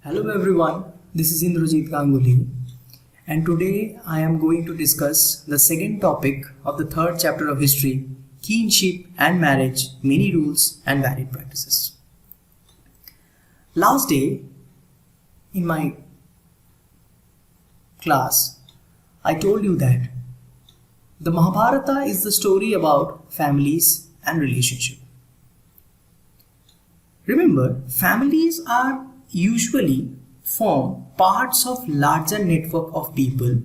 Hello everyone, this is Indrajit Ganguly and today I am going to discuss the second topic of the third chapter of history, Kinship and Marriage, Many Rules and Varied Practices. Last day in my class, I told you that the Mahabharata is the story about families and relationship. Remember, families are usually form parts of larger network of people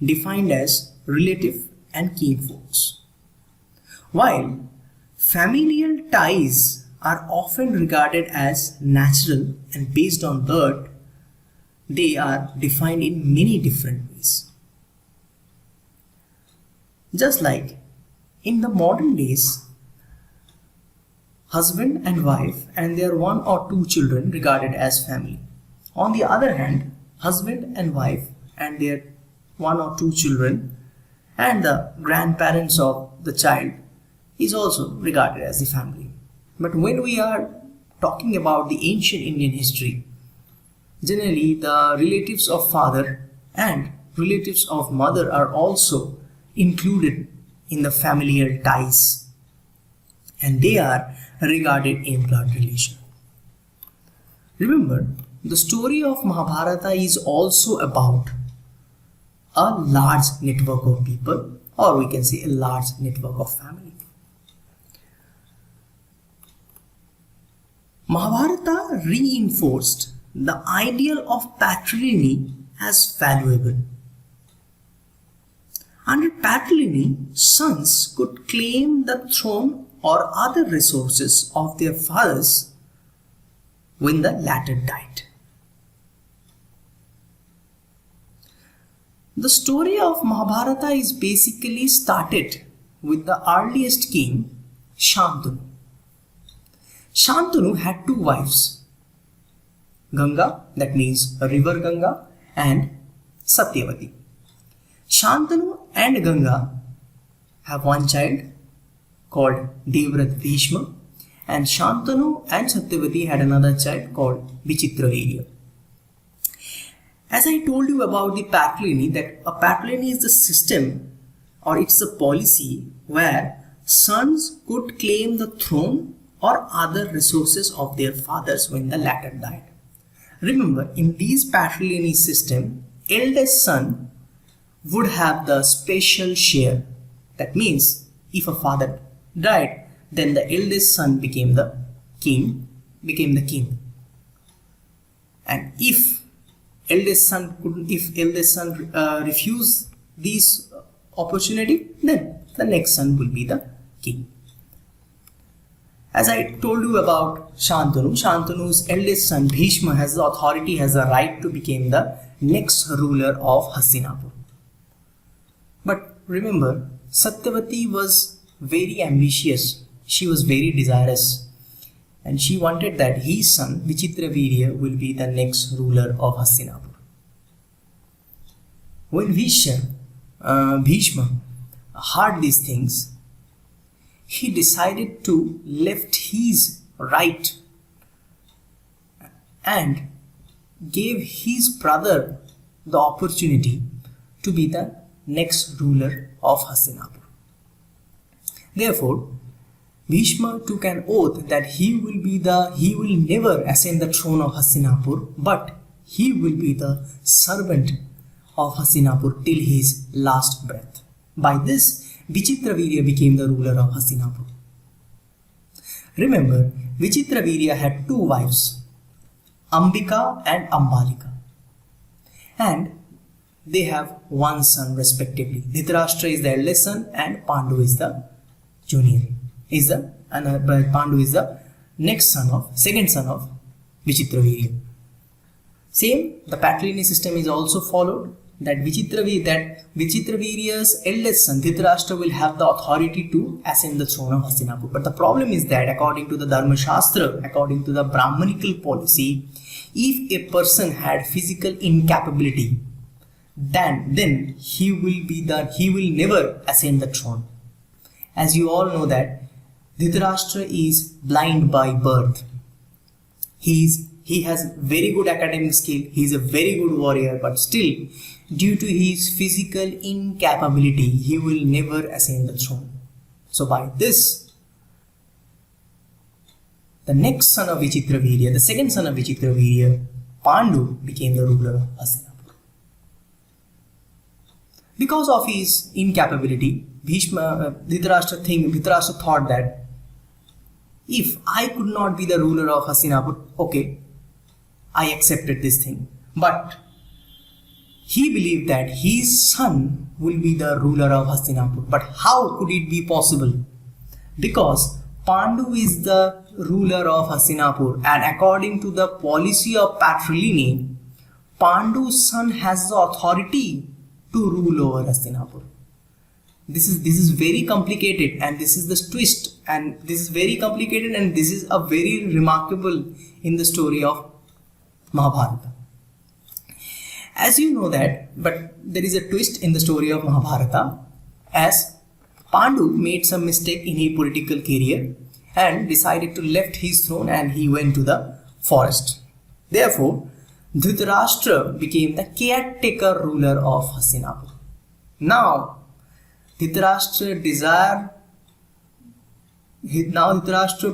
defined as relative and kinfolks. While familial ties are often regarded as natural and based on birth, they are defined in many different ways. Just like in the modern days, husband and wife and their one or two children regarded as family. On the other hand, husband and wife and their one or two children and the grandparents of the child is also regarded as the family. But when we are talking about the ancient Indian history, generally the relatives of father and relatives of mother are also included in the familial ties, and they are regarded in blood relation. Remember, the story of Mahabharata is also about a large network of people, or we can say a large network of family. Mahabharata reinforced the ideal of patrimony as valuable. Under patrimony, sons could claim the throne or other resources of their fathers when the latter died. The story of Mahabharata is basically started with the earliest king, Shantanu. Shantanu had two wives, Ganga, that means river Ganga, and Satyavati. Shantanu and Ganga have one child called Devrat Bhishma, and Shantanu and Satyavati had another child called Vichitravirya. As I told you about the patrilineage, that a patrilineage is the system or it's a policy where sons could claim the throne or other resources of their fathers when the latter died. Remember, in this patrilineage system, eldest son would have the special share. That means if a father died, then the eldest son became the king. And if eldest son refused this opportunity, then the next son will be the king. As I told you about Shantanu's eldest son Bhishma has the authority, has the right to become the next ruler of Hastinapur. But remember, Satyavati was very ambitious. She was very desirous, and she wanted that his son Vichitravirya will be the next ruler of Hastinapur. When Bhishma heard these things, he decided to left his right and gave his brother the opportunity to be the next ruler of Hastinapur. Therefore, Bhishma took an oath that he will never ascend the throne of Hastinapur, but he will be the servant of Hastinapur till his last breath. By this, Vichitravirya became the ruler of Hastinapur. Remember, Vichitravirya had two wives, Ambika and Ambalika, and they have one son respectively. Dhritarashtra is the eldest son and Pandu is the junior. Pandu is the second son of Vichitravirya. Same, the patrilineage system is also followed, that Vichitravirya's eldest son Dhritarashtra will have the authority to ascend the throne of Hastinapur. But the problem is that according to the Dharma Shastra, according to the Brahmanical policy, if a person had physical incapability, then he will never ascend the throne. As you all know that Dhritarashtra is blind by birth. He He has very good academic skill, he is a very good warrior, but still, due to his physical incapability, he will never ascend the throne. So by this, the next son of Vichitravirya, the second son of Vichitravirya, Pandu, became the ruler of Hastinapur. Because of his incapability, Dhritarashtra thought that if I could not be the ruler of Hastinapur, okay, I accepted this thing. But he believed that his son will be the ruler of Hastinapur. But how could it be possible? Because Pandu is the ruler of Hastinapur, and according to the policy of patrilineal, Pandu's son has the authority to rule over Hastinapur. This is very complicated, and this is the twist, and this is very complicated, and this is a very remarkable in the story of Mahabharata. As you know that, but there is a twist in the story of Mahabharata, as Pandu made some mistake in his political career and decided to left his throne, and he went to the forest. Therefore, Dhritarashtra became the caretaker ruler of Hastinapur. Now Dhritarashtra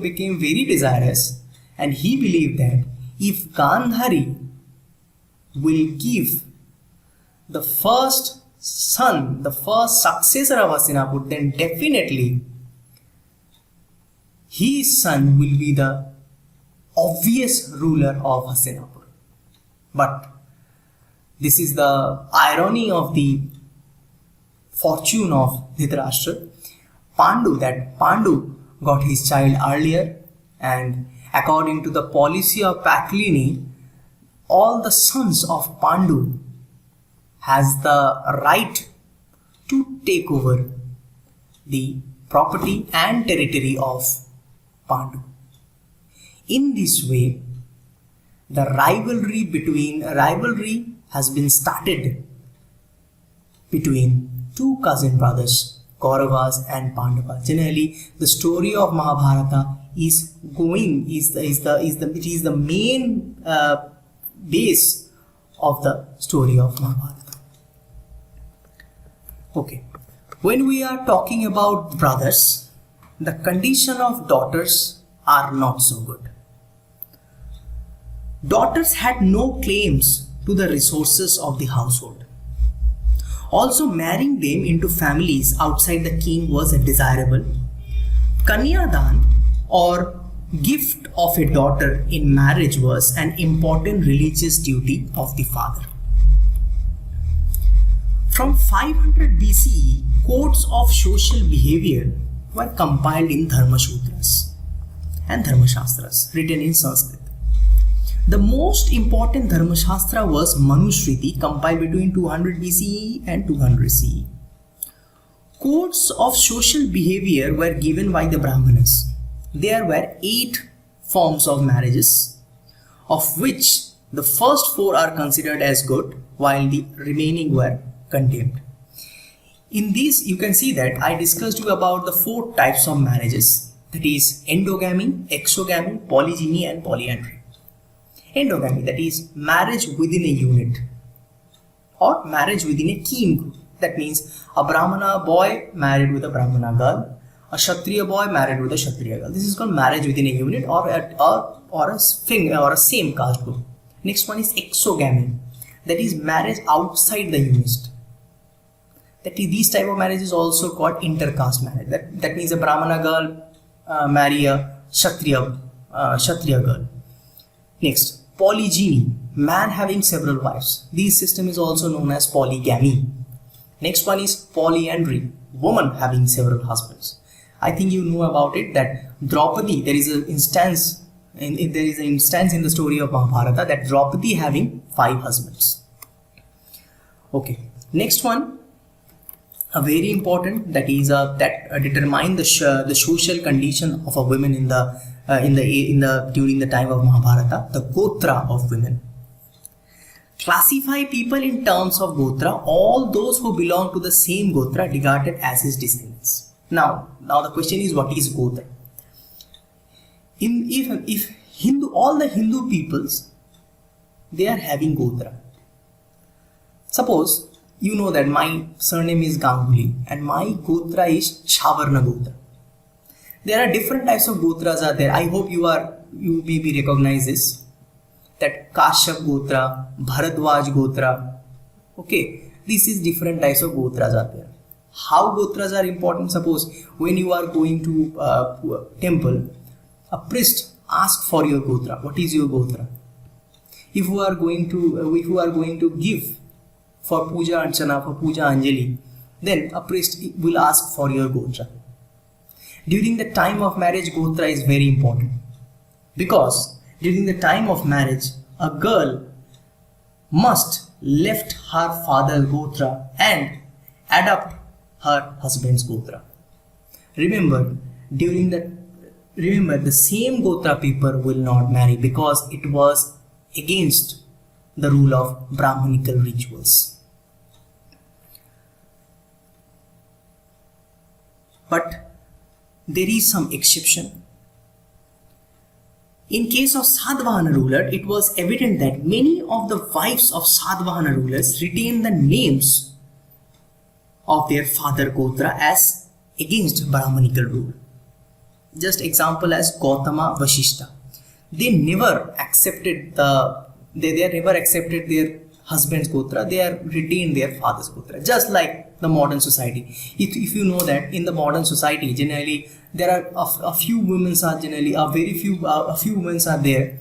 became very desirous, and he believed that if Gandhari will give the first son, the first successor of Hastinapur, then definitely his son will be the obvious ruler of Hastinapur. But this is the irony of the fortune of Dhritarashtra. Pandu got his child earlier, and according to the policy of patrilineal, all the sons of Pandu has the right to take over the property and territory of Pandu. In this way, the rivalry has been started between two cousin brothers, Kauravas and Pandavas. Generally, the story of Mahabharata is the main base of the story of Mahabharata. Okay, when we are talking about brothers, the condition of daughters are not so good. Daughters had no claims to the resources of the household. Also, marrying them into families outside the king was desirable. Kanyadan, or gift of a daughter in marriage, was an important religious duty of the father. From 500 BCE, codes of social behavior were compiled in Dharmasutras and Dharmashastras written in Sanskrit. The most important Dharmashastra was Manusmriti, compiled between 200 BCE and 200 CE. Codes of social behavior were given by the Brahmanas. There were 8 forms of marriages, of which the first 4 are considered as good, while the remaining were condemned. In this, you can see that I discussed you about the 4 types of marriages, that is endogamy, exogamy, polygyny and polyandry. Endogamy, that is marriage within a unit or marriage within a kin group. That means a Brahmana boy married with a Brahmana girl, a Kshatriya boy married with a Kshatriya girl. This is called marriage within a unit or a same caste group. Next one is exogamy, that is marriage outside the unit. These type of marriage is also called intercaste marriage. That means a Brahmana girl marry a Kshatriya girl. Next, polygyny, man having several wives. This system is also known as polygamy. Next one is polyandry, woman having several husbands. I think you know about it, that Draupadi, there is an instance in the story of Mahabharata that Draupadi having 5 husbands. Okay, next one, a very important, that is that determine the social condition of a woman during the time of Mahabharata, the Gotra of women. Classify people in terms of Gotra, all those who belong to the same Gotra regarded as his descendants. Now the question is, what is Gotra? If all the Hindu peoples they are having Gotra. Suppose you know that my surname is Ganguly and my Gotra is Shavarna Gotra. There are different types of Gotras are there. I hope you maybe recognize this. That Kashyap Gotra, Bharadwaj Gotra. Okay, this is different types of Gotras are there. How Gotras are important? Suppose when you are going to a temple, a priest asks for your Gotra. What is your Gotra? If you are going to give for Puja Archana, for Puja Anjali, then a priest will ask for your Gotra. During the time of marriage, Gotra is very important, because during the time of marriage, a girl must left her father's Gotra and adopt her husband's Gotra. Remember, the same Gotra people will not marry, because it was against the rule of Brahmanical rituals. But there is some exception. In case of Sadhavahana ruler, it was evident that many of the wives of Sadhavahana rulers retained the names of their father Gotra as against Brahmanical rule. Just example as Gautama, Vashishta. They never accepted their husband's Gotra. They are retained their father's Gotra. Just like the modern society. If you know that in the modern society, generally there are a few women are generally a few women are there.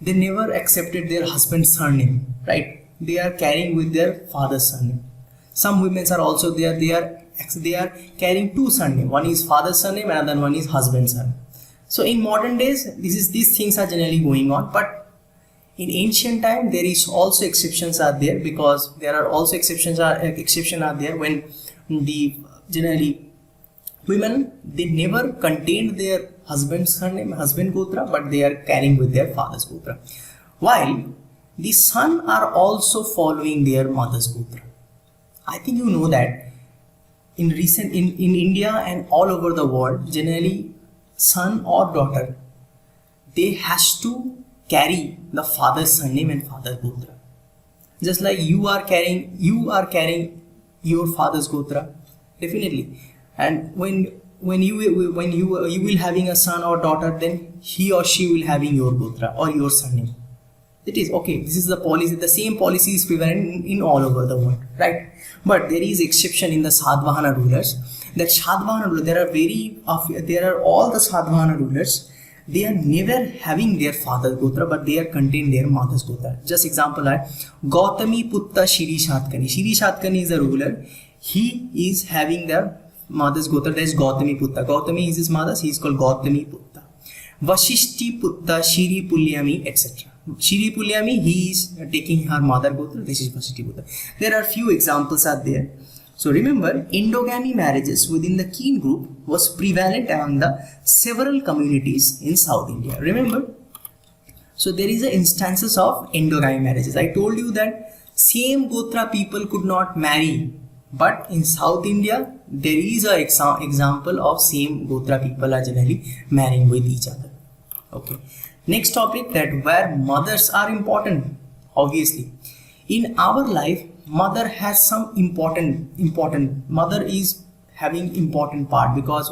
They never accepted their husband's surname, right? They are carrying with their father's surname. Some women are also there. They are carrying two surnames. One is father's surname, and another one is husband's surname. So in modern days, these things are generally going on. But in ancient time, there is also exceptions are there, because there are also exceptions are there when the generally women, they never contained their husband's surname, husband Gotra, but they are carrying with their father's Gotra. While the son are also following their mother's Gotra. I think you know that in India and all over the world, generally son or daughter, they has to carry the father's surname and father's Gotra. Just like you are carrying your father's Gotra, definitely. And when you will having a son or daughter, then he or she will having your Gotra or your surname. It is okay. This is the policy. The same policy is prevalent in all over the world, right? But there is exception in the Sadhavahana rulers. That Sadhavahana rulers, there are all the Sadhavahana rulers. They are never having their father's Gotra, but they are contain their mother's Gotra. Just example are Gautami Putta Shri Shatkani. Shri Shatkani is a ruler. He is having their mother's Gotra. That is Gautami Putta. Gautami is his mother's. He is called Gautami Putta. Vashishti Putta Shri Pulyami, etc. Shri Pulyami, he is taking her mother Gotra. This is Vashishti Putta. There are few examples are there. So remember, endogamy marriages within the kin group was prevalent among the several communities in South India. Remember, so there is a instances of endogamy marriages. I told you that same Gotra people could not marry, but in South India there is a example of same Gotra people are generally marrying with each other. Okay. Next topic, that where mothers are important. Obviously, in our life, mother has some important. Mother is having important part, because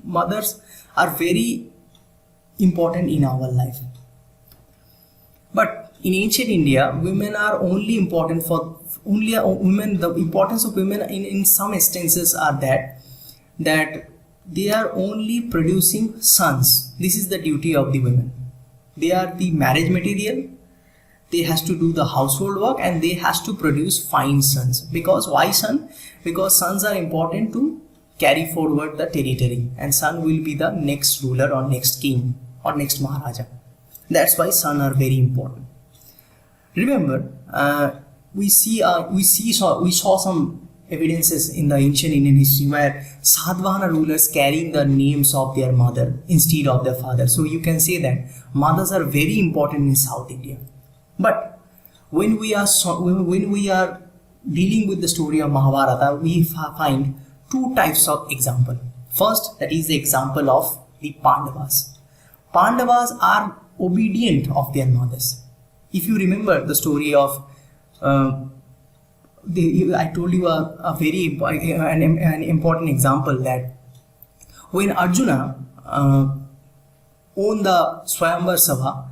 mothers are very important in our life. But in ancient India, women are only important for women. The importance of women in some instances are that they are only producing sons. This is the duty of the women. They are the marriage material. They has to do the household work, and they has to produce fine sons. Because why son? Because sons are important to carry forward the territory, and son will be the next ruler or next king or next Maharaja. That's why sons are very important. Remember, we saw some evidences in the ancient Indian history where Sadhavahana rulers carrying the names of their mother instead of their father. So you can say that mothers are very important in South India. But when we are dealing with the story of Mahabharata, we find two types of example. First, that is the example of the Pandavas. Pandavas are obedient of their mothers. If you remember the story of, I told you a very an important example, that when Arjuna owned the Swayamvar Sabha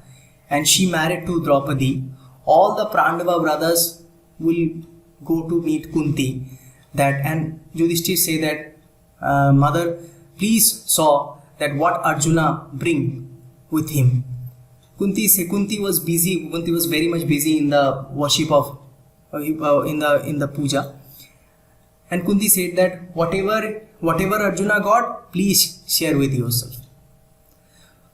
and she married to Draupadi, all the Pandava brothers will go to meet Kunti, and Yudhishthir say that, mother, please saw that what Arjuna bring with him. Kunti was busy. Kunti was very much busy in the worship of in the puja, and Kunti said that whatever Arjuna got, please share with yourself.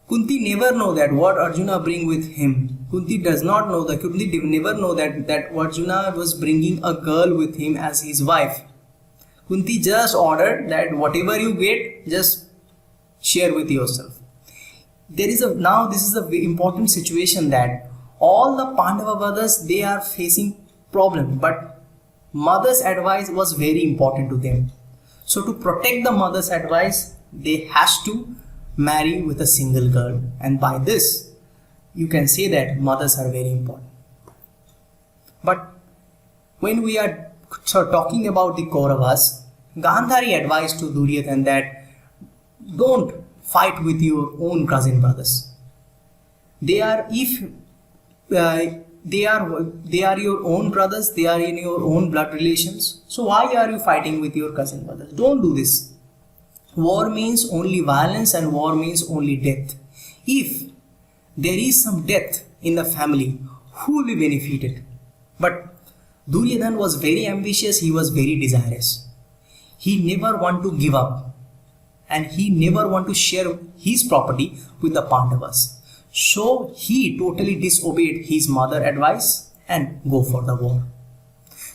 Kunti never know that what Arjuna bring with him. Kunti does not know that. Kunti never know that Arjuna was bringing a girl with him as his wife. Kunti just ordered that whatever you get, just share with yourself. This is a very important situation, that all the Pandava brothers, they are facing problem, but mother's advice was very important to them. So to protect the mother's advice, they has to marry with a single girl, and by this you can say that mothers are very important. But when we are talking about the Kauravas, Gandhari advised to Duryodhana that don't fight with your own cousin brothers. They are your own brothers, they are in your own blood relations. So why are you fighting with your cousin brothers? Don't do this. War means only violence, and war means only death. If there is some death in the family, who will be benefited? But Duryodhana was very ambitious, he was very desirous. He never want to give up, and he never want to share his property with the Pandavas. So he totally disobeyed his mother's advice and go for the war.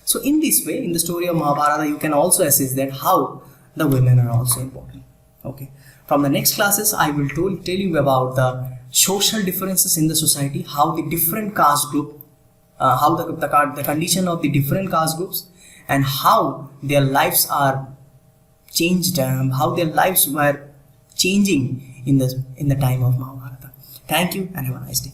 So in this way, in the story of Mahabharata, you can also assess that how the women are also important. Okay. From the next classes, I will tell you about the social differences in the society, how the different caste group, how the condition of the different caste groups, and how their lives are changed, how their lives were changing in the time of Mahabharata. Thank you and have a nice day.